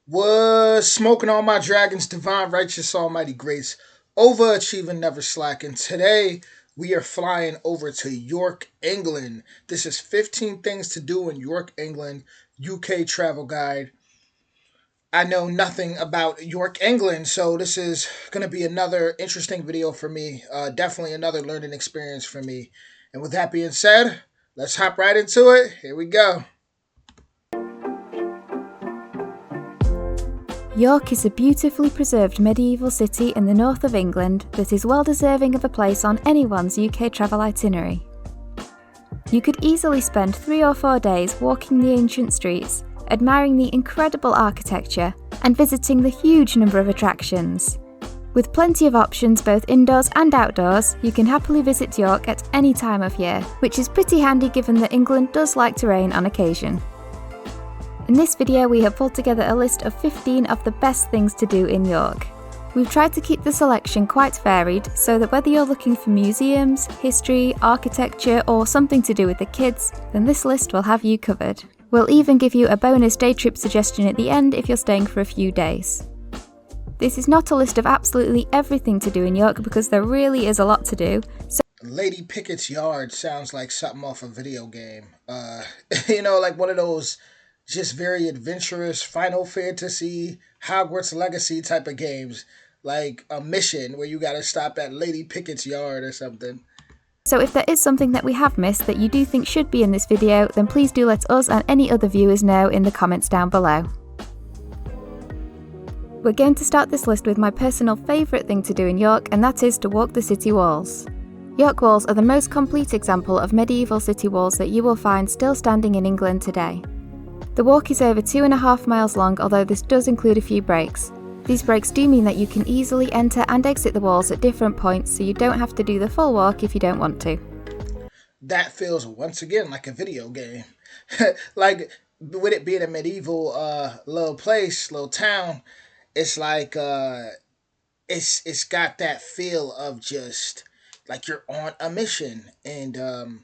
Was smoking all my dragons, divine, righteous, almighty grace, overachieving, never slacking. Today we are flying over to York, England. This is 15 things to do in York, England, UK travel guide. I know nothing about York, England, so this is going to be another interesting video for me. Definitely another learning experience for me. And with that being said, let's hop right into it. Here we go. York is a beautifully preserved medieval city in the north of England that is well deserving of a place on anyone's UK travel itinerary. You could easily spend 3 or 4 days walking the ancient streets, admiring the incredible architecture, and visiting the huge number of attractions. With plenty of options both indoors and outdoors, you can happily visit York at any time of year, which is pretty handy given that England does like to rain on occasion. In this video we have pulled together a list of 15 of the best things to do in York. We've tried to keep the selection quite varied so that whether you're looking for museums, history, architecture or something to do with the kids, then this list will have you covered. We'll even give you a bonus day trip suggestion at the end if you're staying for a few days. This is not a list of absolutely everything to do in York because there really is a lot to do. Lady Pickett's Yard sounds like something off a video game. Like one of those just very adventurous Final Fantasy, Hogwarts Legacy type of games. Like a mission where you gotta stop at Lady Pickett's Yard or something. So if there is something that we have missed that you do think should be in this video, then please do let us and any other viewers know in the comments down below. We're going to start this list with my personal favourite thing to do in York, and that is to walk the city walls. York walls are the most complete example of medieval city walls that you will find still standing in England today. The walk is over 2.5 miles long, although this does include a few breaks. These breaks do mean that you can easily enter and exit the walls at different points, so you don't have to do the full walk if you don't want to. That feels once again like a video game. Like with it being a medieval little place, little town, it's like it's got that feel of just like you're on a mission. And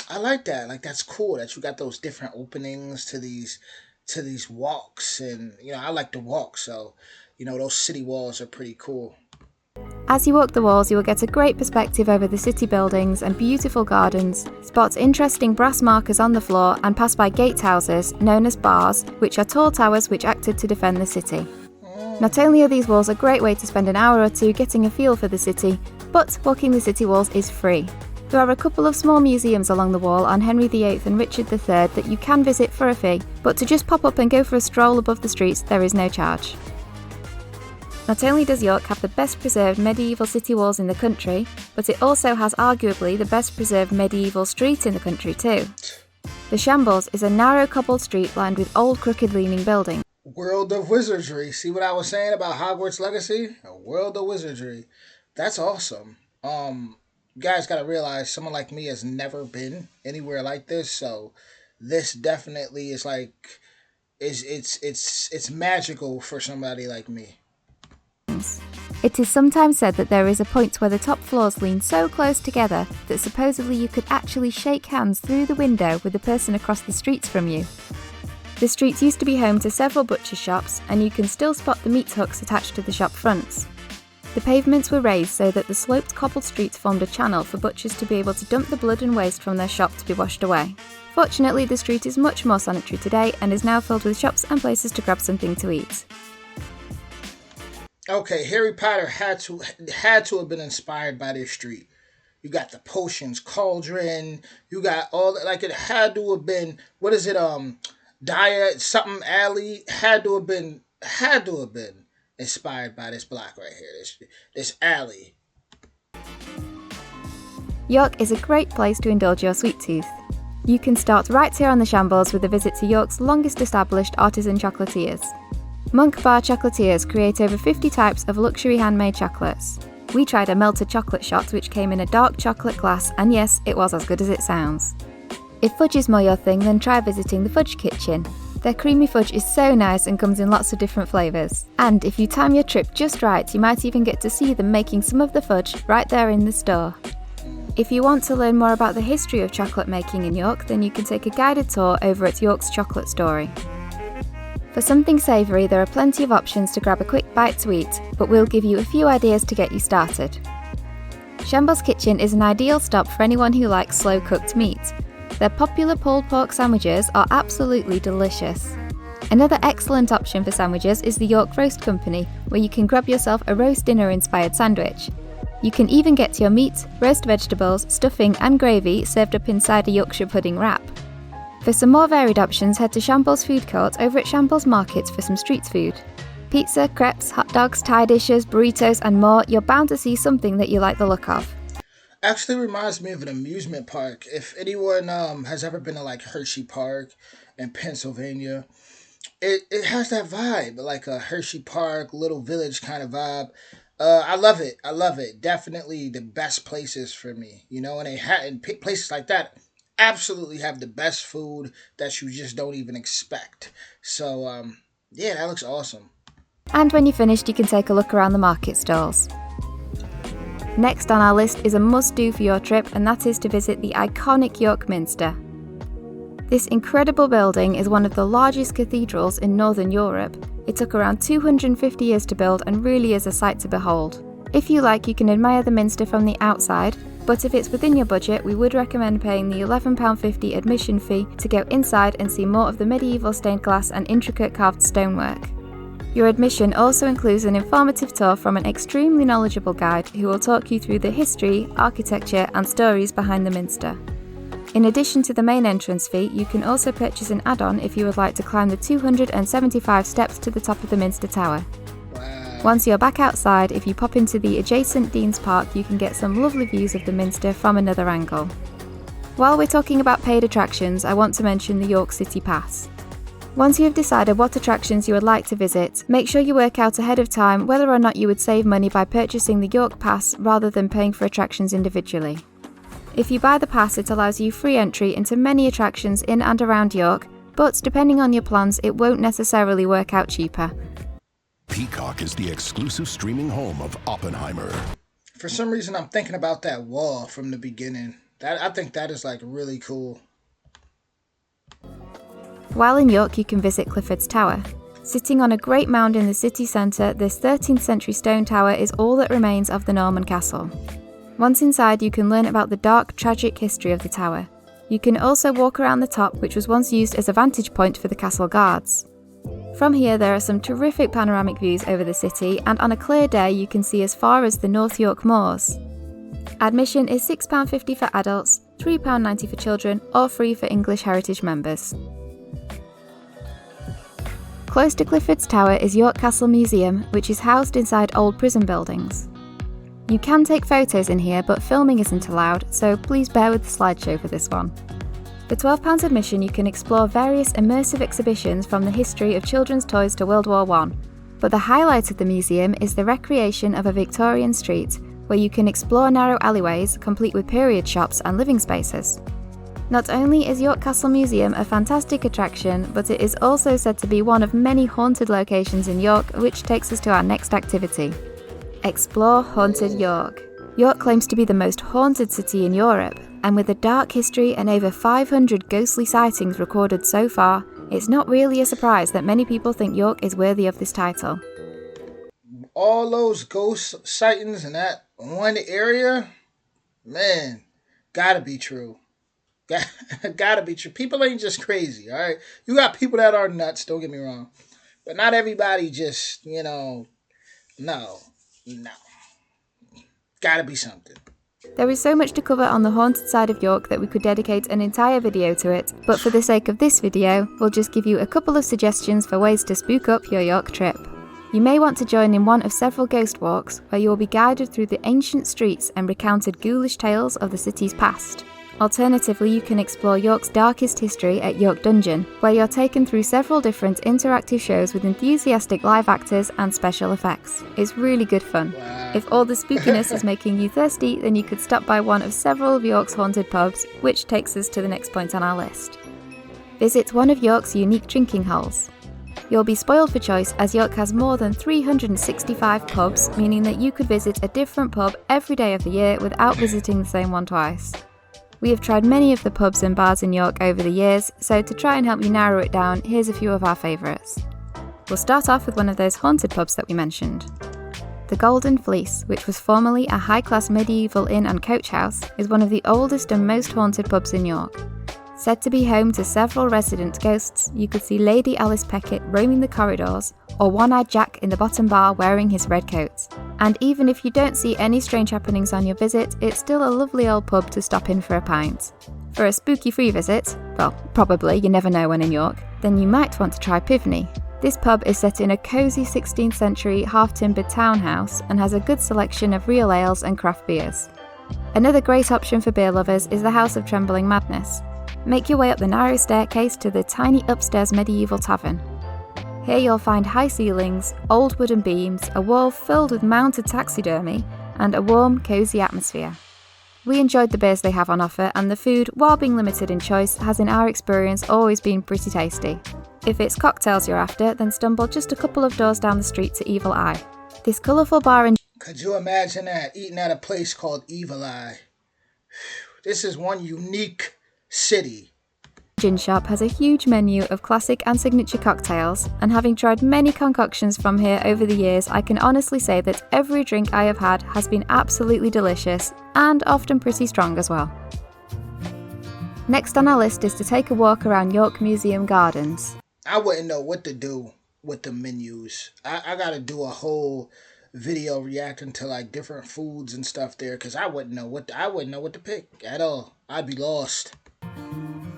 I like that. Like that's cool that you got those different openings to these walks. And I like to walk, so those city walls are pretty cool. As you walk the walls, you will get a great perspective over the city buildings and beautiful gardens, spot interesting brass markers on the floor, and pass by gatehouses, known as bars, which are tall towers which acted to defend the city. Not only are these walls a great way to spend an hour or two getting a feel for the city, but walking the city walls is free. There are a couple of small museums along the wall on Henry VIII and Richard III that you can visit for a fee, but to just pop up and go for a stroll above the streets, there is no charge. Not only does York have the best preserved medieval city walls in the country, but it also has arguably the best preserved medieval street in the country too. The Shambles is a narrow cobbled street lined with old crooked leaning buildings. World of Wizardry. See what I was saying about Hogwarts Legacy? A world of wizardry. That's awesome. You guys gotta realize someone like me has never been anywhere like this, so this definitely is like it's magical for somebody like me. It is sometimes said that there is a point where the top floors lean so close together that supposedly you could actually shake hands through the window with the person across the streets from you. The streets used to be home to several butcher shops, and you can still spot the meat hooks attached to the shop fronts. The pavements were raised so that the sloped cobbled streets formed a channel for butchers to be able to dump the blood and waste from their shop to be washed away. Fortunately, the street is much more sanitary today and is now filled with shops and places to grab something to eat. Okay, Harry Potter had to have been inspired by this street. You got the potions cauldron. You got all that. Like it had to have been. What is it? Diet something alley had to have been inspired by this block right here. This alley. York is a great place to indulge your sweet tooth. You can start right here on the Shambles with a visit to York's longest established artisan chocolatiers. Monk Bar Chocolatiers create over 50 types of luxury handmade chocolates. We tried a melted chocolate shot which came in a dark chocolate glass, and yes, it was as good as it sounds. If fudge is more your thing, then try visiting the Fudge Kitchen. Their creamy fudge is so nice and comes in lots of different flavours. And if you time your trip just right, you might even get to see them making some of the fudge right there in the store. If you want to learn more about the history of chocolate making in York, then you can take a guided tour over at York's Chocolate Story. For something savoury, there are plenty of options to grab a quick bite to eat, but we'll give you a few ideas to get you started. Shambles Kitchen is an ideal stop for anyone who likes slow-cooked meat. Their popular pulled pork sandwiches are absolutely delicious. Another excellent option for sandwiches is the York Roast Company, where you can grab yourself a roast dinner-inspired sandwich. You can even get your meat, roast vegetables, stuffing and gravy served up inside a Yorkshire pudding wrap. For some more varied options, head to Shambles Food Court over at Shambles Markets for some street food. Pizza, crepes, hot dogs, Thai dishes, burritos and more, you're bound to see something that you like the look of. Actually reminds me of an amusement park. If anyone has ever been to like Hershey Park in Pennsylvania, it has that vibe, like a Hershey Park, little village kind of vibe. I love it. I love it. Definitely the best places for me. And places like that absolutely have the best food that you just don't even expect. So yeah, that looks awesome. And when you're finished, you can take a look around the market stalls. Next on our list is a must-do for your trip, and that is to visit the iconic York Minster. This incredible building is one of the largest cathedrals in Northern Europe. It took around 250 years to build and really is a sight to behold. If you like, you can admire the Minster from the outside, but if it's within your budget, we would recommend paying the £11.50 admission fee to go inside and see more of the medieval stained glass and intricate carved stonework. Your admission also includes an informative tour from an extremely knowledgeable guide who will talk you through the history, architecture and stories behind the Minster. In addition to the main entrance fee, you can also purchase an add-on if you would like to climb the 275 steps to the top of the Minster Tower. Wow. Once you're back outside, if you pop into the adjacent Dean's Park, you can get some lovely views of the Minster from another angle. While we're talking about paid attractions, I want to mention the York City Pass. Once you have decided what attractions you would like to visit, make sure you work out ahead of time whether or not you would save money by purchasing the York Pass rather than paying for attractions individually. If you buy the pass, it allows you free entry into many attractions in and around York, but depending on your plans, it won't necessarily work out cheaper. Peacock is the exclusive streaming home of Oppenheimer. For some reason, I'm thinking about that wall from the beginning. I think that is like really cool. While in York, you can visit Clifford's Tower. Sitting on a great mound in the city centre, this 13th century stone tower is all that remains of the Norman castle. Once inside, you can learn about the dark, tragic history of the tower. You can also walk around the top, which was once used as a vantage point for the castle guards. From here, there are some terrific panoramic views over the city, and on a clear day, you can see as far as the North York Moors. Admission is £6.50 for adults, £3.90 for children, or free for English Heritage members. Close to Clifford's Tower is York Castle Museum, which is housed inside old prison buildings. You can take photos in here, but filming isn't allowed, so please bear with the slideshow for this one. For £12 admission, you can explore various immersive exhibitions from the history of children's toys to World War I. But the highlight of the museum is the recreation of a Victorian street, where you can explore narrow alleyways, complete with period shops and living spaces. Not only is York Castle Museum a fantastic attraction, but it is also said to be one of many haunted locations in York, which takes us to our next activity. Explore Haunted York. York claims to be the most haunted city in Europe, and with a dark history and over 500 ghostly sightings recorded so far, it's not really a surprise that many people think York is worthy of this title. All those ghost sightings in that one area, man, gotta be true. Gotta be true. People ain't just crazy, all right? You got people that are nuts, don't get me wrong. But not everybody just, no. Gotta be something. There is so much to cover on the haunted side of York that we could dedicate an entire video to it, but for the sake of this video, we'll just give you a couple of suggestions for ways to spook up your York trip. You may want to join in one of several ghost walks, where you will be guided through the ancient streets and recounted ghoulish tales of the city's past. Alternatively, you can explore York's darkest history at York Dungeon, where you're taken through several different interactive shows with enthusiastic live actors and special effects. It's really good fun. Wow. If all the spookiness is making you thirsty, then you could stop by one of several of York's haunted pubs, which takes us to the next point on our list. Visit one of York's unique drinking holes. You'll be spoiled for choice, as York has more than 365 pubs, meaning that you could visit a different pub every day of the year without visiting the same one twice. We have tried many of the pubs and bars in York over the years, so to try and help you narrow it down, here's a few of our favourites. We'll start off with one of those haunted pubs that we mentioned. The Golden Fleece, which was formerly a high-class medieval inn and coach house, is one of the oldest and most haunted pubs in York. Said to be home to several resident ghosts, you could see Lady Alice Peckett roaming the corridors, or One-Eyed Jack in the bottom bar wearing his red coat. And even if you don't see any strange happenings on your visit, it's still a lovely old pub to stop in for a pint. For a spooky-free visit, well, probably, you never know when in York, then you might want to try Pivney. This pub is set in a cosy 16th century half-timbered townhouse and has a good selection of real ales and craft beers. Another great option for beer lovers is the House of Trembling Madness. Make your way up the narrow staircase to the tiny upstairs medieval tavern. Here you'll find high ceilings, old wooden beams, a wall filled with mounted taxidermy, and a warm, cosy atmosphere. We enjoyed the beers they have on offer, and the food, while being limited in choice, has in our experience always been pretty tasty. If it's cocktails you're after, then stumble just a couple of doors down the street to Evil Eye. This colourful bar and... Could you imagine that, eating at a place called Evil Eye? This is one unique city. Gin shop has a huge menu of classic and signature cocktails, and having tried many concoctions from here over the years, I can honestly say that every drink I have had has been absolutely delicious, and often pretty strong as well. Next on our list is to take a walk around York Museum Gardens. I wouldn't know what to do with the menus. I gotta do a whole video reacting to like different foods and stuff there, because I wouldn't know what to pick at all. I'd be lost.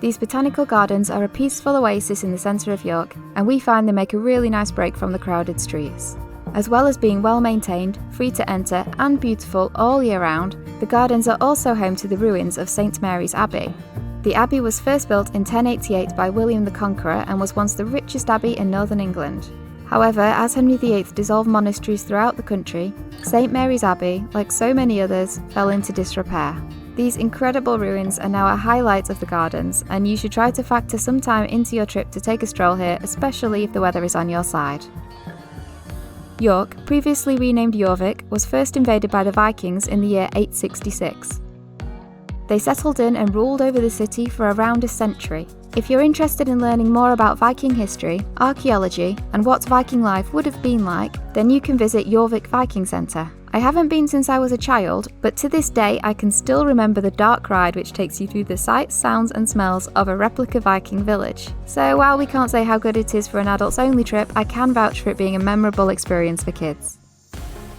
These botanical gardens are a peaceful oasis in the centre of York, and we find they make a really nice break from the crowded streets. As well as being well maintained, free to enter, and beautiful all year round, the gardens are also home to the ruins of St Mary's Abbey. The abbey was first built in 1088 by William the Conqueror and was once the richest abbey in northern England. However, as Henry VIII dissolved monasteries throughout the country, St Mary's Abbey, like so many others, fell into disrepair. These incredible ruins are now a highlight of the gardens, and you should try to factor some time into your trip to take a stroll here, especially if the weather is on your side. York, previously renamed Jorvik, was first invaded by the Vikings in the year 866. They settled in and ruled over the city for around a century. If you're interested in learning more about Viking history, archaeology, and what Viking life would have been like, then you can visit Jorvik Viking Centre. I haven't been since I was a child, but to this day I can still remember the dark ride which takes you through the sights, sounds and smells of a replica Viking village. So while we can't say how good it is for an adults only trip, I can vouch for it being a memorable experience for kids.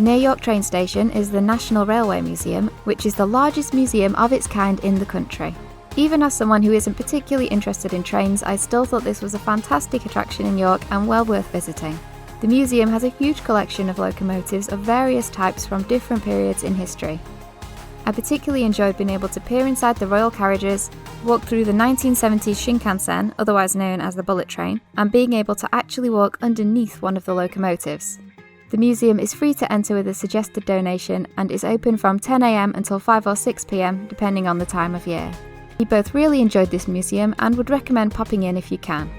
Near York train station is the National Railway Museum, which is the largest museum of its kind in the country. Even as someone who isn't particularly interested in trains, I still thought this was a fantastic attraction in York and well worth visiting. The museum has a huge collection of locomotives of various types from different periods in history. I particularly enjoyed being able to peer inside the royal carriages, walk through the 1970s Shinkansen, otherwise known as the bullet train, and being able to actually walk underneath one of the locomotives. The museum is free to enter with a suggested donation and is open from 10 AM until 5 or 6 PM depending on the time of year. We both really enjoyed this museum and would recommend popping in if you can.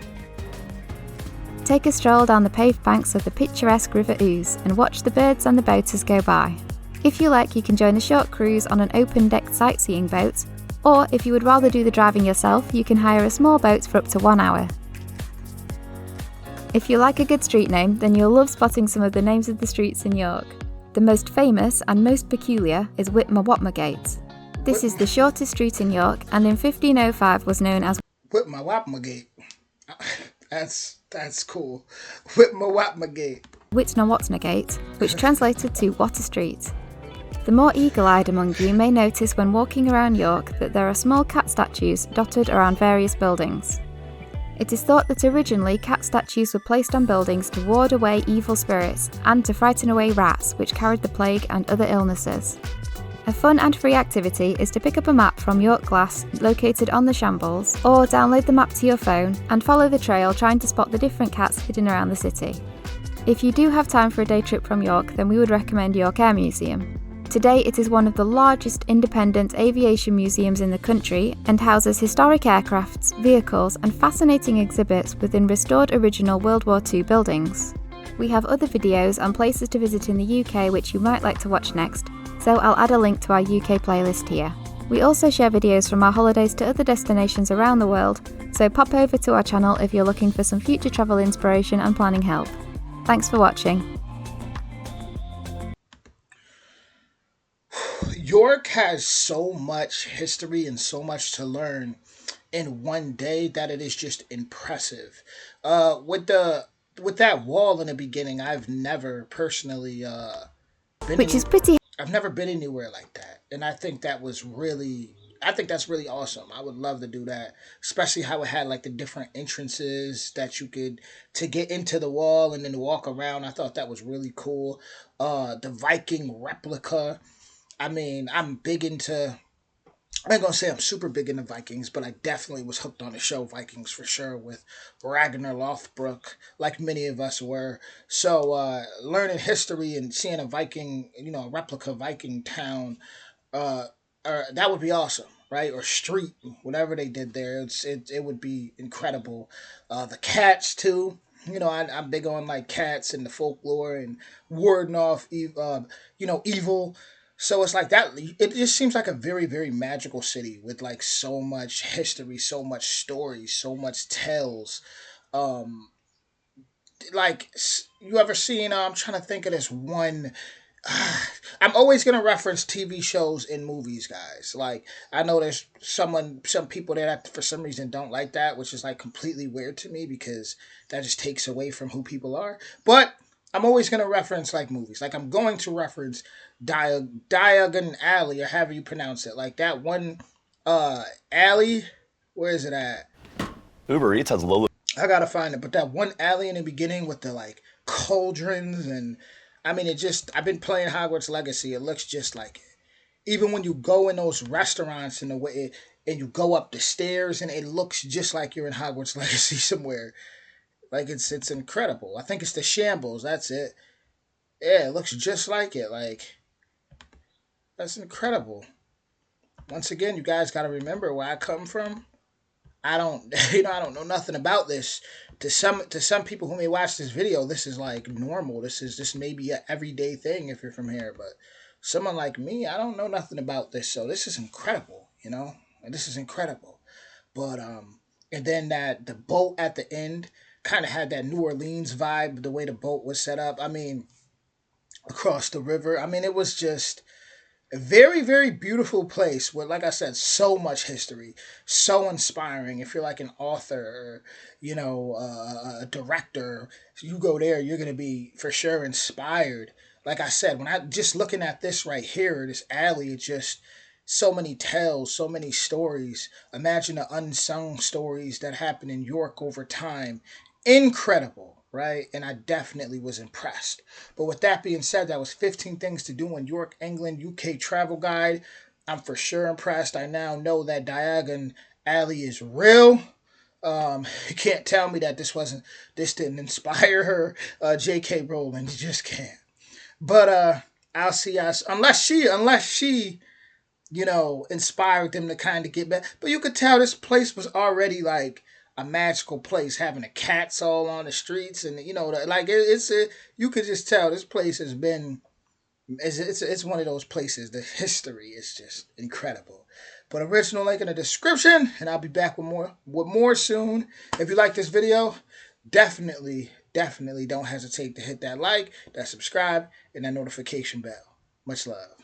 Take a stroll down the paved banks of the picturesque River Ouse and watch the birds and the boaters go by. If you like, you can join a short cruise on an open-decked sightseeing boat, or if you would rather do the driving yourself, you can hire a small boat for up to 1 hour. If you like a good street name, then you'll love spotting some of the names of the streets in York. The most famous and most peculiar is Whitma Gate. This is the shortest street in York, and in 1505 was known as Whitma Gate. That's cool. Whitma Gate. Whitna Gate, which translated to What a Street. The more eagle-eyed among you may notice when walking around York that there are small cat statues dotted around various buildings. It is thought that originally cat statues were placed on buildings to ward away evil spirits and to frighten away rats, which carried the plague and other illnesses. A fun and free activity is to pick up a map from York Glass located on the shambles, or download the map to your phone and follow the trail trying to spot the different cats hidden around the city. If you do have time for a day trip from York, then we would recommend York Air Museum. Today it is one of the largest independent aviation museums in the country and houses historic aircrafts, vehicles and fascinating exhibits within restored original World War II buildings. We have other videos on places to visit in the UK which you might like to watch next, so I'll add a link to our UK playlist here. We also share videos from our holidays to other destinations around the world, so pop over to our channel if you're looking for some future travel inspiration and planning help. Thanks for watching. York has so much history and so much to learn in one day that it is just impressive. With that wall in the beginning, I've never personally been Which any is pretty I've never been anywhere like that, and I think that's really awesome. I would love to do that, especially how it had like the different entrances that you could to get into the wall and then walk around. I thought that was really cool. The Viking replica. I mean, I'm big into I ain't gonna say I'm super big into Vikings, but I definitely was hooked on the show Vikings for sure with Ragnar Lothbrok, like many of us were. So learning history and seeing a Viking, a replica Viking town, uh, that would be awesome, right? Or street, whatever they did there, it would be incredible. The cats too. I'm big on like cats and the folklore and warding off, evil. So it's like that. It just seems like a very, very magical city with like so much history, so much stories, so much tales. Um, like you ever seen? I'm trying to think of this one. I'm always gonna reference TV shows and movies, guys. Like I know there's some people that for some reason don't like that, which is like completely weird to me because that just takes away from who people are. But I'm always gonna reference like movies. Like I'm going to reference Diagon Alley or however you pronounce it. Like that one alley. Where is it at? Uber Eats has low. I gotta find it. But that one alley in the beginning with the like cauldrons and I mean it just I've been playing Hogwarts Legacy. It looks just like it. Even when you go in those restaurants and the way and you go up the stairs and it looks just like you're in Hogwarts Legacy somewhere. Like it's incredible. I think it's the Shambles, that's it. Yeah, it looks just like it. Like that's incredible. Once again, you guys gotta remember where I come from. I don't I don't know nothing about this. To some people who may watch this video, this is like normal. This is just maybe a everyday thing if you're from here, but someone like me, I don't know nothing about this. So this is incredible. And this is incredible. But and then that the boat at the end kind of had that New Orleans vibe the way the boat was set up. I mean, across the river. I mean, it was just a very, very beautiful place with, like I said, so much history, so inspiring. If you're like an author or, a director, you go there, you're going to be for sure inspired. Like I said, when I just looking at this right here, this alley, it's just so many tales, so many stories. Imagine the unsung stories that happen in York over time. Incredible, right? And I definitely was impressed. But with that being said, that was 15 things to do in York, England, UK travel guide. I'm for sure impressed. I now know that Diagon Alley is real. You can't tell me that this didn't inspire her, J.K. Rowling. You just can't. But I'll see us unless she inspired them to kind of get back. But you could tell this place was already like a magical place, having the cats all on the streets, and you could just tell this place has been. It's one of those places. The history is just incredible. But original link in the description, and I'll be back with more soon. If you like this video, definitely don't hesitate to hit that like, that subscribe, and that notification bell. Much love.